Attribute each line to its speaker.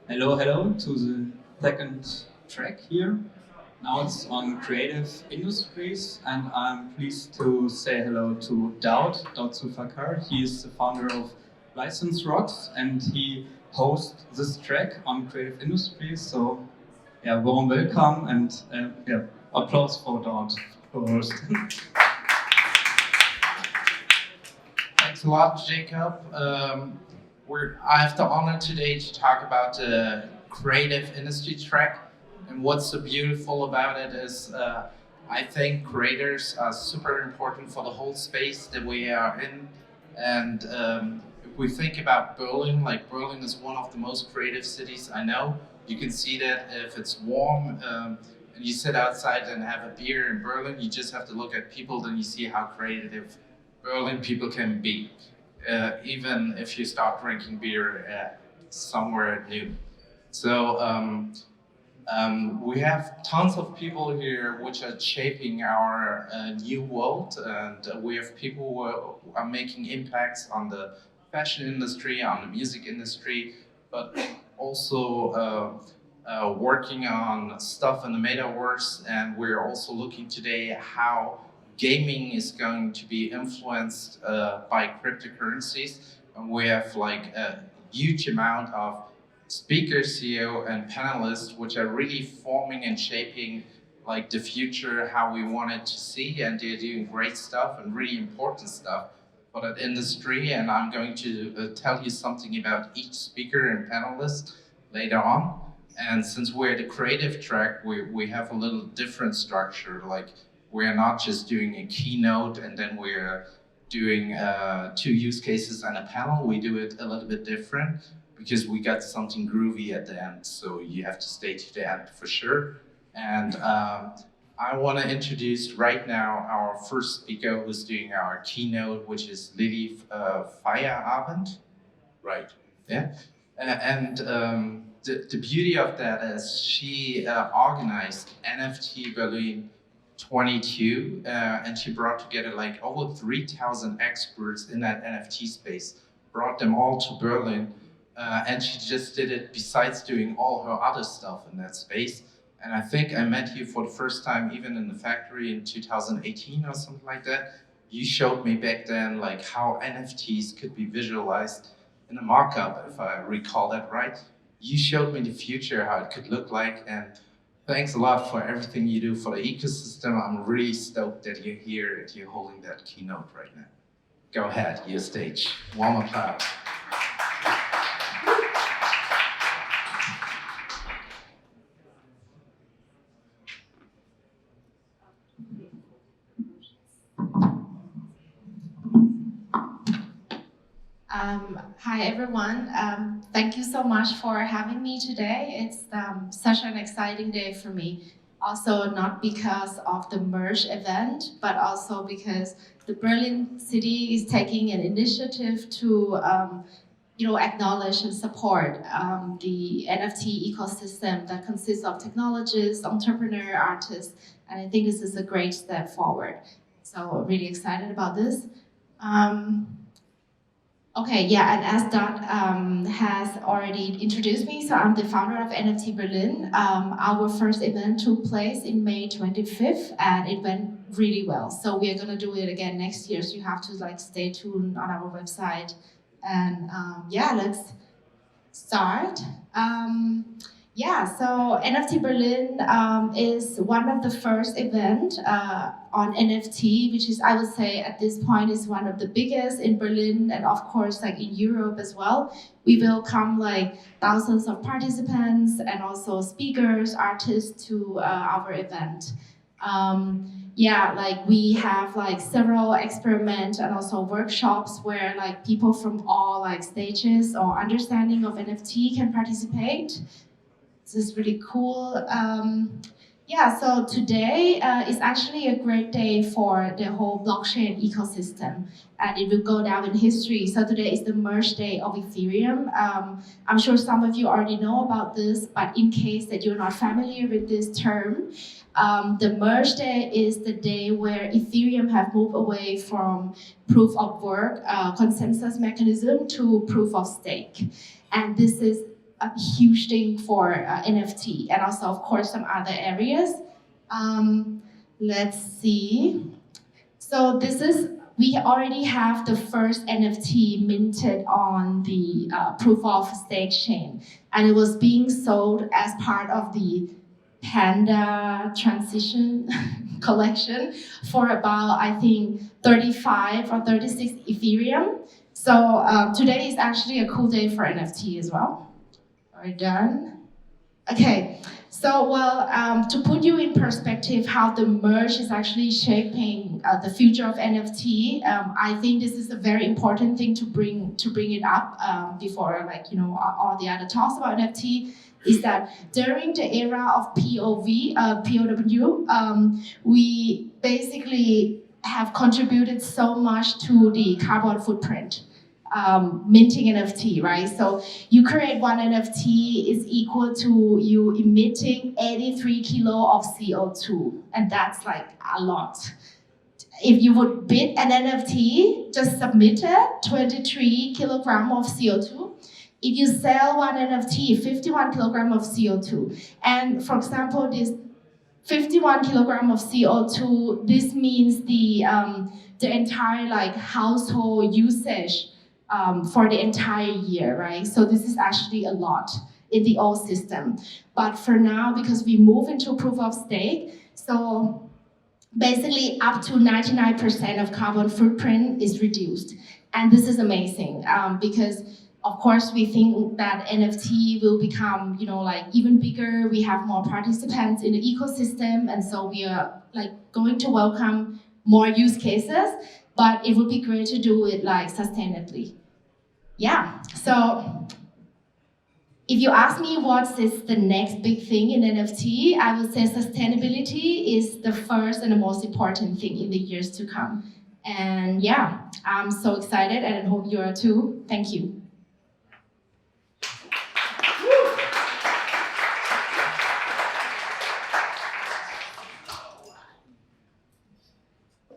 Speaker 1: Hello, hello to the second track here. Now it's on creative industries, and I'm pleased to say hello to Daud Zulfikar. He is the founder of License Rocks, and he hosts this track on creative industries. So, yeah, warm welcome and yeah, applause for Daud for hosting.
Speaker 2: Thanks a lot, Jacob. I have the honor today to talk about the creative industry track. And what's so beautiful about it is I think creators are super important for the whole space that we are in. And if we think about Berlin, like Berlin is one of the most creative cities I know. You can see that if it's warm and you sit outside and have a beer in Berlin, you just have to look at people, then you see how creative Berlin people can be, even if you start drinking beer somewhere at noon. So we have tons of people here which are shaping our new world, and we have people who are making impacts on the fashion industry, on the music industry, but also working on stuff in the metaverse. And we're also looking today how gaming is going to be influenced by cryptocurrencies. And we have like a huge amount of speakers here and panelists which are really forming and shaping like the future, how we want it to see, and they're doing great stuff and really important stuff for that industry. And I'm going to tell you something about each speaker and panelist later on. And since we're the creative track, we have a little different structure. Like, we're not just doing a keynote and then we're doing 2 use cases and a panel. We do it a little bit different because we got something groovy at the end. So you have to stay to the end for sure. And I want to introduce right now our first speaker who's doing our keynote, which is Lili Feyerabend. Right. Yeah. And the beauty of that is she organized NFT Berlin 22, and she brought together like over 3,000 experts in that NFT space, brought them all to Berlin, and she just did it besides doing all her other stuff in that space. And I think I met you for the first time even in the factory in 2018 or something like that. You showed me back then like how NFTs could be visualized in a mock-up, if I recall that right. You showed me the future, how it could look like, and thanks a lot for everything you do for the ecosystem. I'm really stoked that you're here and you're holding that keynote right now. Go ahead, your stage. Warm applause.
Speaker 3: Hi everyone, thank you so much for having me today. It's such an exciting day for me. Also not because of the Merge event, but also because the Berlin city is taking an initiative to acknowledge and support the NFT ecosystem that consists of technologists, entrepreneurs, artists, and I think this is a great step forward. So really excited about this. Okay, yeah, and as Dot has already introduced me, so I'm the founder of NFT Berlin. Our first event took place in May 25th, and it went really well. So we are gonna do it again next year, so you have to like stay tuned on our website. And yeah, let's start. So NFT Berlin is one of the first event on NFT, which is, I would say, at this point is one of the biggest in Berlin and of course like in Europe as well. We welcome like thousands of participants and also speakers, artists to our event. We have like several experiments and also workshops where like people from all like stages or understanding of NFT can participate. This is really cool. So today is actually a great day for the whole blockchain ecosystem, and it will go down in history. So today is the merge day of Ethereum. I'm sure some of you already know about this, but in case that you're not familiar with this term, The merge day is the day where Ethereum have moved away from proof of work consensus mechanism to proof of stake. And this is a huge thing for NFT and also, of course, some other areas. Let's see. So we already have the first NFT minted on the proof of stake chain, and it was being sold as part of the Panda transition collection for about, I think, 35 or 36 Ethereum. So today is actually a cool day for NFT as well. Are we done? Okay. So, to put you in perspective how the merge is actually shaping the future of NFT, I think this is a very important thing to bring it up before, all the other talks about NFT, is that during the era of POW, we basically have contributed so much to the carbon footprint. Minting NFT, right? So you create one NFT is equal to you emitting 83 kilo of CO2, and that's like a lot. If you would bid an NFT, just submit it, 23 kilogram of CO2. If you sell one NFT, 51 kilogram of CO2. And for example, this 51 kilogram of CO2, this means the entire household usage for the entire year, right? So this is actually a lot in the old system. But for now, because we move into proof of stake, so basically up to 99% of carbon footprint is reduced. And this is amazing because of course we think that NFT will become, even bigger. We have more participants in the ecosystem. And so we are going to welcome more use cases, but it would be great to do it sustainably. Yeah, so if you ask me what is the next big thing in NFT, I would say sustainability is the first and the most important thing in the years to come. And yeah, I'm so excited and I hope you are too. Thank you.